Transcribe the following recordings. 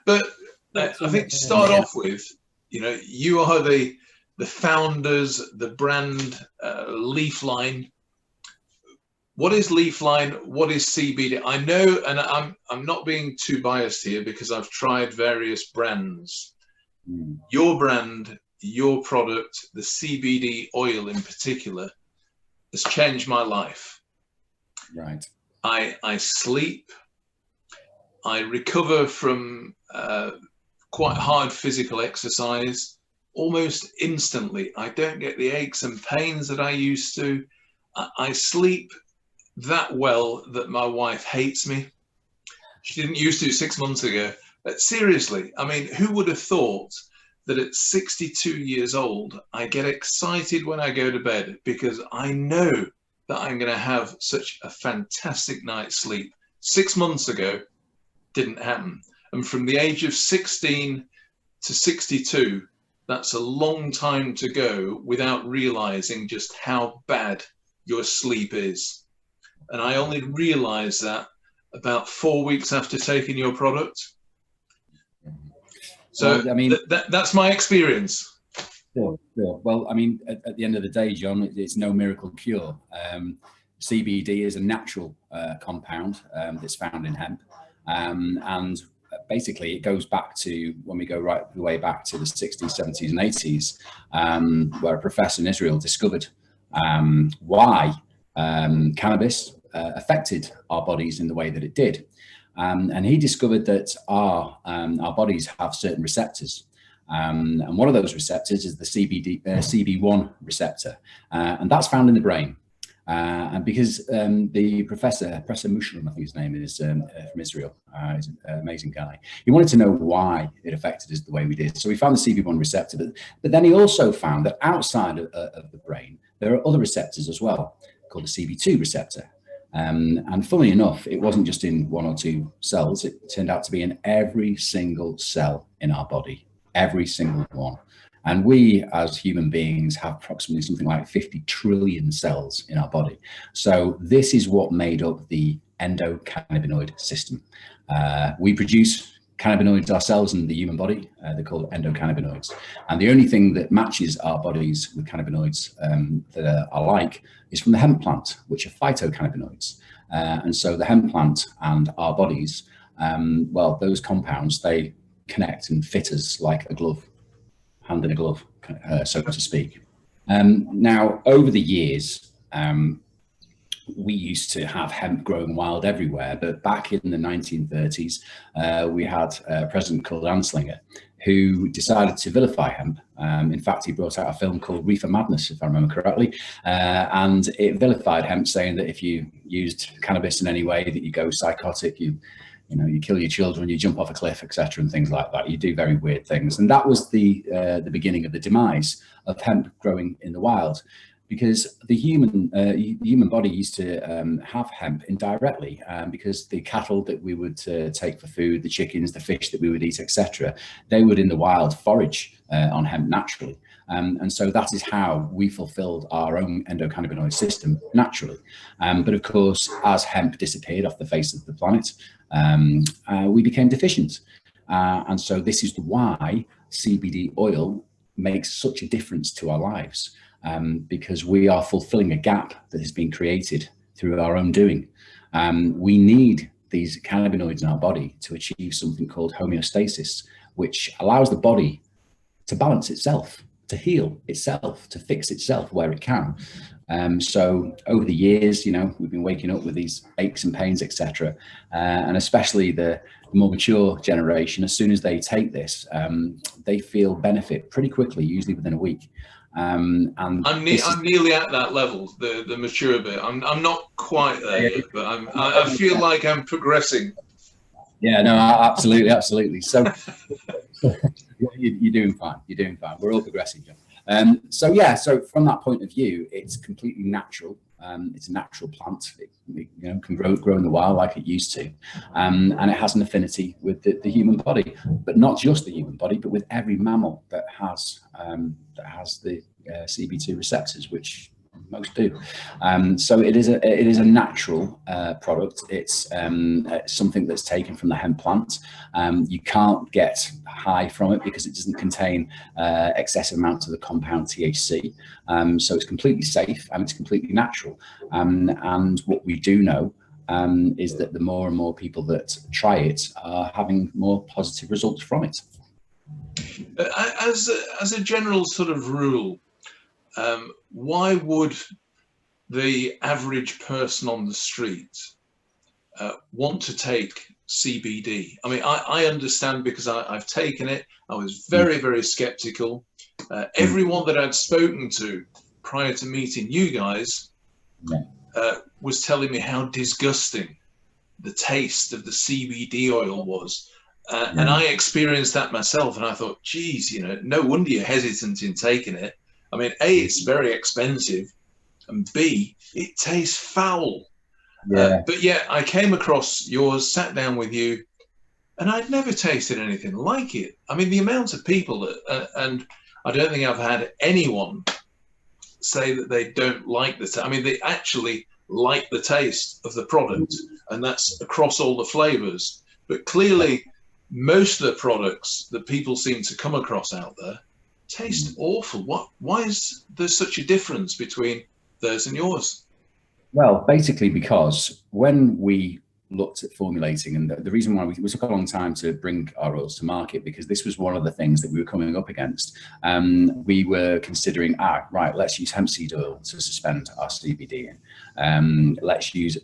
But I think to start off with, you are the founders, the brand Leafline. What is Leafline? What is CBD? I know, and I'm not being too biased here because I've tried various brands. Your brand, your product, the CBD oil in particular, has changed my life. Right. I sleep. I recover from quite hard physical exercise almost instantly. I don't get the aches and pains that I used to. I sleep that well that my wife hates me. She didn't used to 6 months ago. But seriously, I mean, who would have thought that at 62 years old, I get excited when I go to bed because I know that I'm going to have such a fantastic night's sleep. 6 months ago, didn't happen. And from the age of 16 to 62, that's a long time to go without realizing just how bad your sleep is. And I only realized that about 4 weeks after taking your product. So well, I mean, that's my experience. Sure. Well, I mean, at the end of the day, John, it's no miracle cure. CBD is a natural compound that's found in hemp. And basically, it goes back to when we go right the way back to the 60s, 70s, and 80s, where a professor in Israel discovered why cannabis affected our bodies in the way that it did. And he discovered that our bodies have certain receptors. And one of those receptors is the CB1 receptor, and that's found in the brain. And because the Professor Muslim, I think his name is, from Israel, he's an amazing guy. He wanted to know why it affected us the way we did. So we found the CB1 receptor, but then he also found that outside of the brain, there are other receptors as well, called the CB2 receptor. And funnily enough, it wasn't just in one or two cells. It turned out to be in every single cell in our body, every single one. And we, as human beings, have approximately something like 50 trillion cells in our body. So this is what made up the endocannabinoid system. We produce cannabinoids ourselves in the human body. They're called endocannabinoids. And the only thing that matches our bodies with cannabinoids that are alike is from the hemp plant, which are phytocannabinoids. And so the hemp plant and our bodies, well, those compounds, they connect and fit us like a glove, hand in a glove, so to speak. Now, over the years, we used to have hemp growing wild everywhere, but back in the 1930s, we had a president called Anslinger who decided to vilify hemp. In fact, he brought out a film called Reefer Madness, if I remember correctly, and it vilified hemp, saying that if you used cannabis in any way, that you go psychotic, you kill your children, you jump off a cliff, etc., and things like that. You do very weird things, and that was the beginning of the demise of hemp growing in the wild. Because the human body used to have hemp indirectly, because the cattle that we would take for food, the chickens, the fish that we would eat, etc., they would in the wild forage on hemp naturally. And so that is how we fulfilled our own endocannabinoid system naturally. But of course, as hemp disappeared off the face of the planet, we became deficient. And so this is why CBD oil makes such a difference to our lives. Because we are fulfilling a gap that has been created through our own doing. We need these cannabinoids in our body to achieve something called homeostasis, which allows the body to balance itself, to heal itself, to fix itself where it can. So over the years, we've been waking up with these aches and pains, etc. And especially the more mature generation, as soon as they take this, they feel benefit pretty quickly, usually within a week. And I'm nearly at that level, the mature bit. I'm not quite there yet, but I feel like I'm progressing. Yeah, no, absolutely. So you're doing fine. We're all progressing, John. So from that point of view, it's completely natural. It's a natural plant. It can grow in the wild like it used to, and it has an affinity with the human body, but not just the human body, but with every mammal that has the CB2 receptors, which Most do. So it is a natural product. It's something that's taken from the hemp plant. You can't get high from it because it doesn't contain excessive amounts of the compound THC. So it's completely safe and it's completely natural. And what we do know is that the more and more people that try it are having more positive results from it. As a general sort of rule, why would the average person on the street want to take CBD? I mean, I understand because I've taken it. I was very, very skeptical. Everyone that I'd spoken to prior to meeting you guys was telling me how disgusting the taste of the CBD oil was. And I experienced that myself, and I thought, geez, you know, no wonder you're hesitant in taking it. I mean, A, it's very expensive, and B, it tastes foul. But yeah, I came across yours, sat down with you, and I'd never tasted anything like it. I mean, the amount of people that, and I don't think I've had anyone say that they don't like the taste. I mean, they actually like the taste of the product, and that's across all the flavors. But clearly, most of the products that people seem to come across out there taste awful. Why is there such a difference between theirs and yours? Well, basically because when we looked at formulating, and the reason why we took a long time to bring our oils to market, because this was one of the things that we were coming up against. We were considering, right, let's use hemp seed oil to suspend our CBD in. Let's use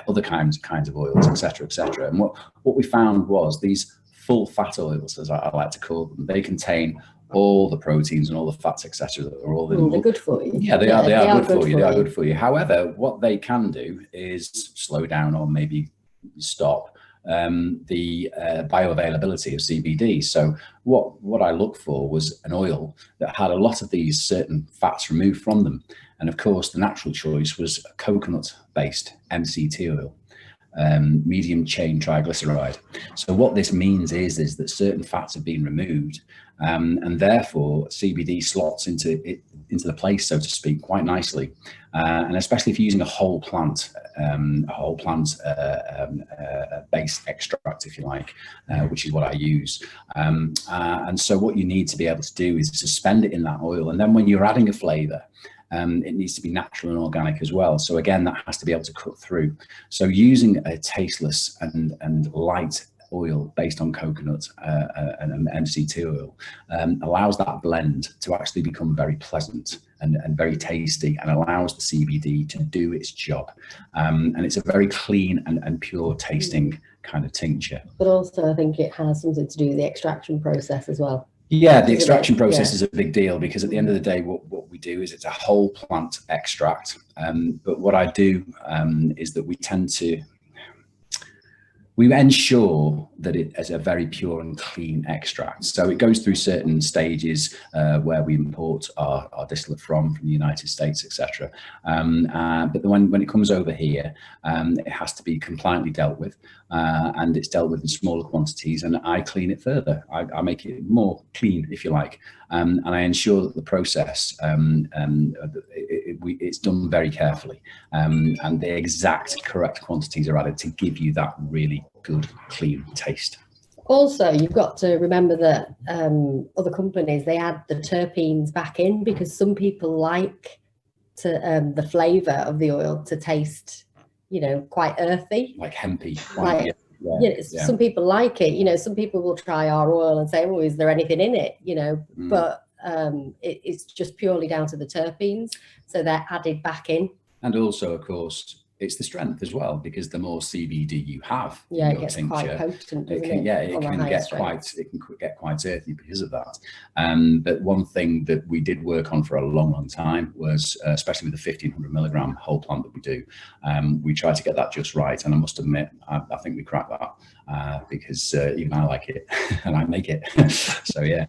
other kinds of oils, etc., etc. And what we found was these full fat oils, as I like to call them, they contain all the proteins and all the fats, etc., that are all in. They're good for you. Yeah, they are good for you. They are good for you. However, what they can do is slow down or maybe stop the bioavailability of CBD. So what I looked for was an oil that had a lot of these certain fats removed from them. And of course, the natural choice was a coconut-based MCT oil. Medium chain triglyceride. So what this means is that certain fats have been removed, and therefore CBD slots into the place, so to speak, quite nicely. And especially if you're using a whole plant base extract, if you like, which is what I use. And so what you need to be able to do is suspend it in that oil, and then when you're adding a flavor, it needs to be natural and organic as well. So again, that has to be able to cut through. So using a tasteless and light oil based on coconut and MCT oil allows that blend to actually become very pleasant and very tasty, and allows the CBD to do its job. And it's a very clean and pure tasting kind of tincture. But also I think it has something to do with the extraction process as well. Yeah, the extraction process is a big deal, because at the end of the day, what we do is it's a whole plant extract. But what I do is that we ensure that it is a very pure and clean extract. So it goes through certain stages where we import our distillate from the United States, etc. But when it comes over here, it has to be compliantly dealt with, and it's dealt with in smaller quantities, and I clean it further. I make it more clean, if you like, and I ensure that the process, it's done very carefully, and the exact correct quantities are added to give you that really good, clean taste. Also, you've got to remember that other companies, they add the terpenes back in because some people like the flavour of the oil to taste, you know, quite earthy. Like hempy. Some people like it. You know, some people will try our oil and say, oh, is there anything in it? You know, but it's just purely down to the terpenes. So they're added back in. And also, of course, it's the strength as well, because the more CBD you have, it gets quite potent. It can get quite earthy because of that. But one thing that we did work on for a long time was, especially with the 1500 milligram whole plant that we do, we tried to get that just right. And I must admit, I think we cracked that because even I like it and I make it. So yeah.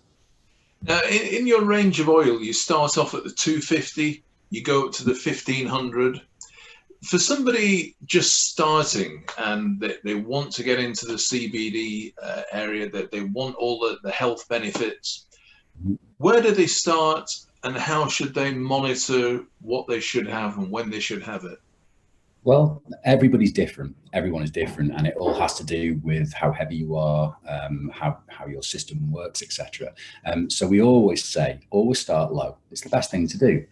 Now, in your range of oil, you start off at the 250, you go up to the 1500. For somebody just starting and they want to get into the CBD area, that they want all the health benefits, where do they start and how should they monitor what they should have and when they should have it? Well, everybody's different. Everyone is different, and it all has to do with how heavy you are, how your system works, etc. So we always say, always start low. It's the best thing to do,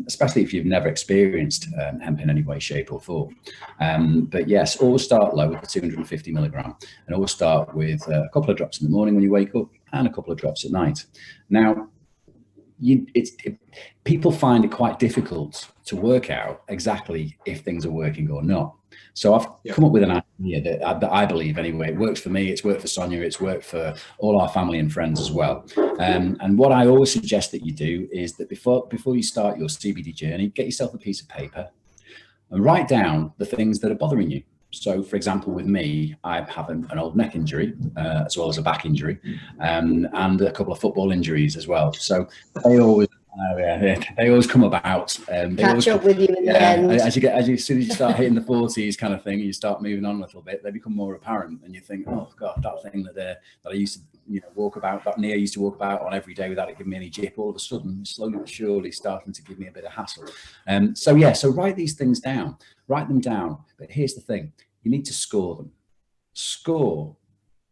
especially if you've never experienced hemp in any way, shape, or form. But yes, always start low with the 250 milligram, and always start with a couple of drops in the morning when you wake up, and a couple of drops at night. Now, people find it quite difficult to work out exactly if things are working or not. So I've come up with an idea that I believe, anyway, it works for me, it's worked for Sonia, it's worked for all our family and friends as well. And what I always suggest that you do is that before you start your CBD journey, get yourself a piece of paper and write down the things that are bothering you. So, for example, with me, I have an old neck injury, as well as a back injury, and a couple of football injuries as well. So they always come about. Catch up with you in the end. As soon as you start hitting the 40s, kind of thing, you start moving on a little bit. They become more apparent, and you think, oh God, that thing that I used to walk about, that knee I used to walk about on every day without it giving me any jip, all of a sudden, slowly but surely, starting to give me a bit of hassle. So write these things down. Write them down. But here's the thing. You need to score them. Score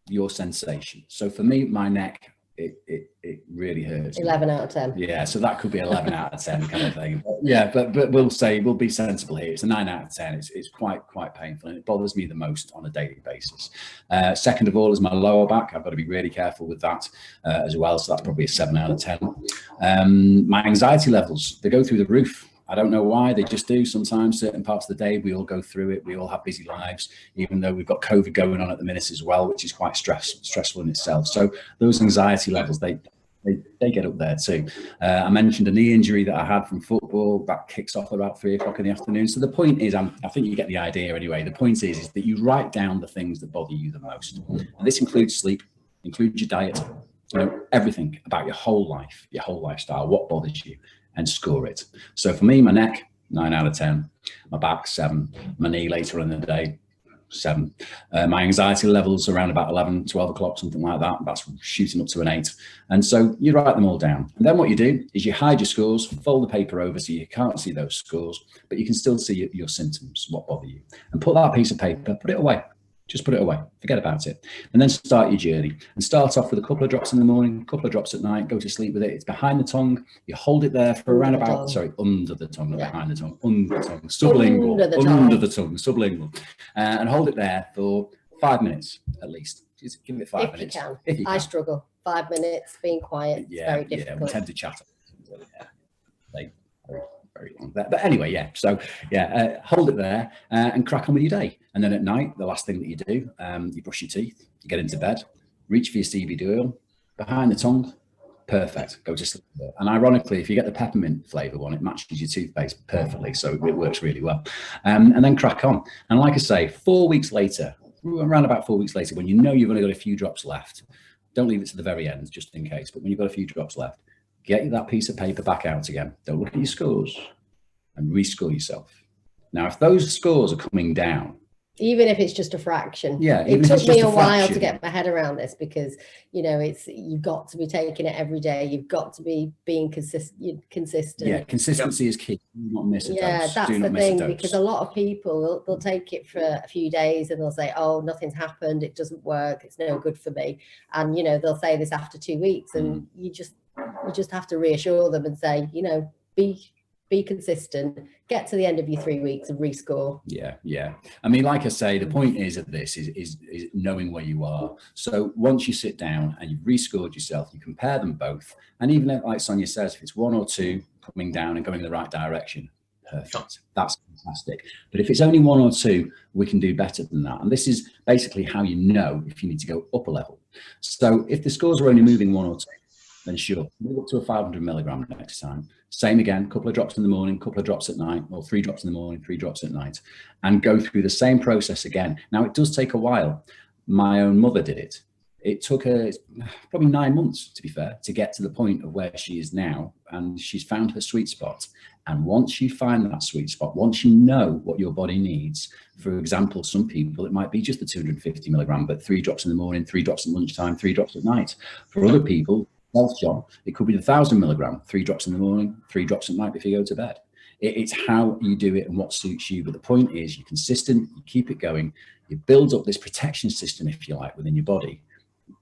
your sensation. So for me, my neck, it really hurts. 11 out of 10. Yeah, so that could be 11 out of 10 kind of thing. But we'll be sensible here. It's a 9 out of 10. It's quite painful, and it bothers me the most on a daily basis. Second of all is my lower back. I've got to be really careful with that as well. So that's probably a 7 out of 10. My anxiety levels, they go through the roof. I don't know why, they just do. Sometimes certain parts of the day, we all go through it. We all have busy lives, even though we've got COVID going on at the minute as well, which is quite stressful in itself. So those anxiety levels, they get up there too. I mentioned a knee injury that I had from football that kicks off about 3 o'clock in the afternoon. So the point is, I think you get the idea anyway. The point is that you write down the things that bother you the most. And this includes sleep, includes your diet, everything about your whole life, your whole lifestyle, what bothers you, and score it. So for me, my neck, 9 out of 10. My back, 7. My knee later in the day, 7. My anxiety levels around about 11, 12 o'clock, something like that. That's shooting up to an 8. And so you write them all down. And then what you do is you hide your scores, fold the paper over so you can't see those scores, but you can still see your symptoms, what bother you. And put that piece of paper, put it away. Just put it away, forget about it. And then start your journey, and start off with a couple of drops in the morning, a couple of drops at night, go to sleep with it. It's behind the tongue. You hold it there for around about, under the tongue, not behind the tongue, under the tongue, sublingual, under the tongue, sublingual. And hold it there for 5 minutes at least. Just give it 5 minutes. If you can. I struggle. 5 minutes, being quiet, it's very difficult. Yeah, we tend to chatter. Very long. But anyway, so hold it there and crack on with your day. And then at night, the last thing that you do, you brush your teeth, you get into bed, reach for your CBD oil, behind the tongue, perfect, go to sleep. And ironically, if you get the peppermint flavour one, it matches your toothpaste perfectly, so it works really well. And then crack on. And like I say, 4 weeks later, around about 4 weeks later, when you know you've only got a few drops left, don't leave it to the very end, just in case, but when you've got a few drops left, get that piece of paper back out again. Don't look at your scores and rescore yourself. Now, if those scores are coming down, even if it's just a fraction, it took me a while to get my head around this, because you've got to be taking it every day. You've got to be being consistent. Yeah, consistency is key. Do not miss a dose. Yeah, that's the thing, because a lot of people they'll take it for a few days and they'll say, "Oh, nothing's happened. It doesn't work. It's no good for me." And they'll say this after 2 weeks, and you just have to reassure them and say, be consistent, get to the end of your 3 weeks and rescore. Yeah. I mean, like I say, the point is of this is knowing where you are. So once you sit down and you've rescored yourself, you compare them both. And even if, like Sonia says, if it's 1 or 2 coming down and going in the right direction, perfect. That's fantastic. But if it's only 1 or 2, we can do better than that. And this is basically how you know if you need to go up a level. So if the scores are only moving 1 or 2, then sure, move up to a 500 milligram next time. Same again, couple of drops in the morning, couple of drops at night, or 3 drops in the morning, 3 drops at night, and go through the same process again. Now, it does take a while. My own mother did it. It took her probably 9 months, to be fair, to get to the point of where she is now, and she's found her sweet spot. And once you find that sweet spot, once you know what your body needs, for example, some people, it might be just the 250 milligram, but 3 drops in the morning, 3 drops at lunchtime, 3 drops at night. For other people, itself, John. It could be the 1,000 milligram, 3 drops in the morning, 3 drops at night before you go to bed. It's how you do it and what suits you. But the point is, you're consistent, you keep it going, you build up this protection system, if you like, within your body.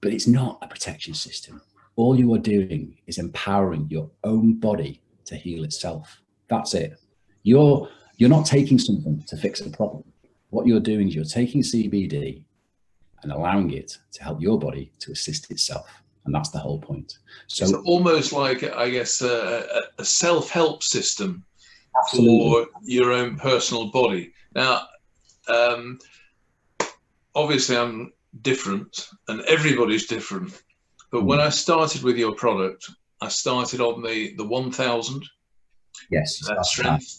But it's not a protection system. All you are doing is empowering your own body to heal itself. That's it. You're not taking something to fix a problem. What you're doing is you're taking CBD and allowing it to help your body to assist itself. And that's the whole point. So it's almost like, I guess, a self-help system. Absolutely. For your own personal body. Now, obviously I'm different and everybody's different. But when I started with your product, I started on the 1,000 strength.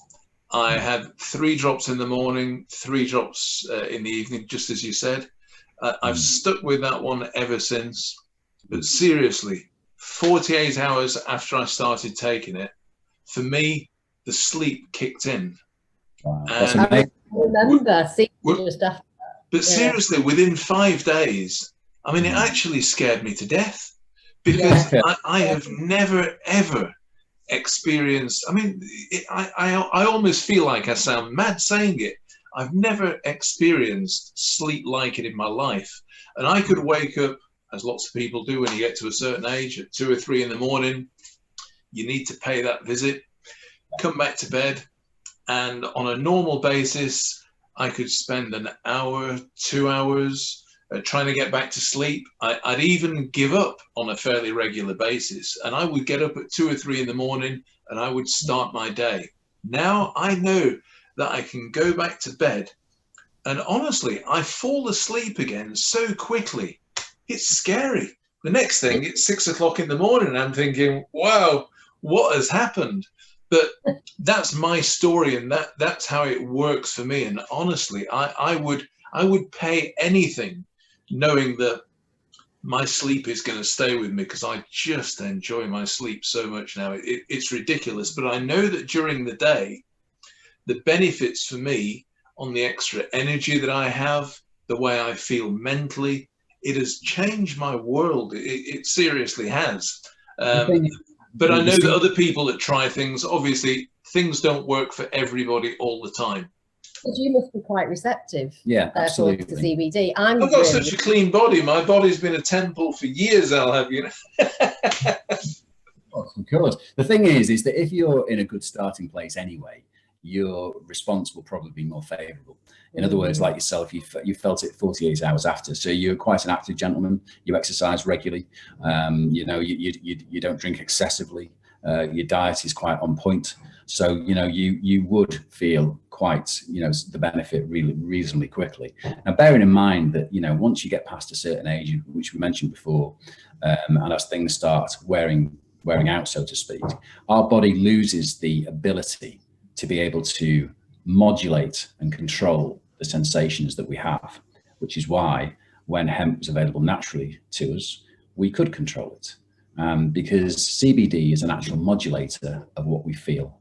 I had 3 drops in the morning, 3 drops in the evening, just as you said. I've stuck with that one ever since. But seriously, 48 hours after I started taking it, for me, the sleep kicked in. Wow. And I remember seeing just after. But seriously, within 5 days, I mean, it actually scared me to death, because I have never, ever experienced, I mean, I almost feel like I sound mad saying it. I've never experienced sleep like it in my life. And I could wake up, as lots of people do when you get to a certain age, at 2 or 3 in the morning. You need to pay that visit, come back to bed, and on a normal basis, I could spend an hour, 2 hours trying to get back to sleep. I'd even give up on a fairly regular basis, and I would get up at 2 or 3 in the morning and I would start my day. Now I know that I can go back to bed, and honestly, I fall asleep again so quickly. It's scary. The next thing, it's 6 o'clock in the morning and I'm thinking, wow, what has happened? But that's my story, and that's how it works for me. And honestly, I would pay anything knowing that my sleep is going to stay with me, because I just enjoy my sleep so much now. It's ridiculous. But I know that during the day, the benefits for me on the extra energy that I have, the way I feel mentally, it has changed my world. It seriously has. But I know that other people that try things, obviously, things don't work for everybody all the time. But you must be quite receptive. Yeah, absolutely. To CBD. I've got such a clean body. My body's been a temple for years, I'll have you know. Of course. The thing is that if you're in a good starting place anyway, your response will probably be more favorable. In other words, like yourself, you felt it 48 hours after. So you're quite an active gentleman. You exercise regularly. You know, you don't drink excessively. Your diet is quite on point. So, you know, you would feel quite, you know, the benefit really reasonably quickly. Now, bearing in mind that, you know, once you get past a certain age, which we mentioned before, and as things start wearing out, so to speak, our body loses the ability to be able to modulate and control the sensations that we have, which is why when hemp was available naturally to us, we could control it, because CBD is an actual modulator of what we feel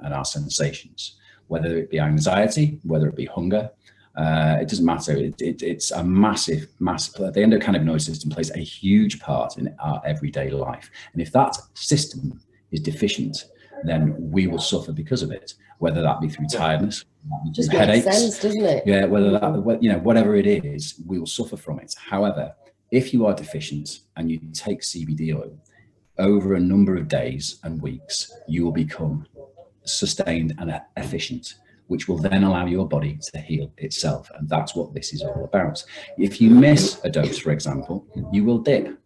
and our sensations, whether it be anxiety, whether it be hunger. It doesn't matter. It's a massive. The endocannabinoid system plays a huge part in our everyday life. And if that system is deficient, then we will suffer because of it, whether that be through tiredness, just headaches, makes sense, doesn't it? Yeah, whether that, you know, whatever it is, we will suffer from it. However, if you are deficient and you take CBD oil over a number of days and weeks, you will become sustained and efficient, which will then allow your body to heal itself. And that's what this is all about. If you miss a dose, for example, you will dip,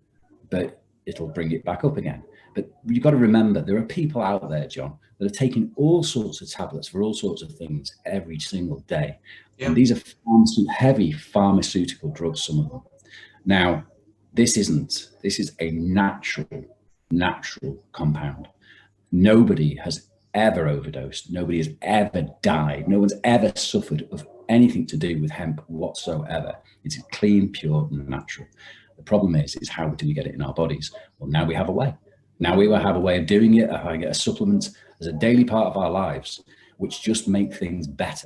but it'll bring it back up again. But you've got to remember, there are people out there, John, that are taking all sorts of tablets for all sorts of things every single day. Yeah. And these are heavy pharmaceutical drugs, some of them. Now, this is a natural compound. Nobody has ever overdosed. Nobody has ever died. No one's ever suffered of anything to do with hemp whatsoever. It's clean, pure, and natural. The problem is how do we get it in our bodies? Well, now we have a way. Now we will have a way of doing it. I get a supplement as a daily part of our lives, which just make things better.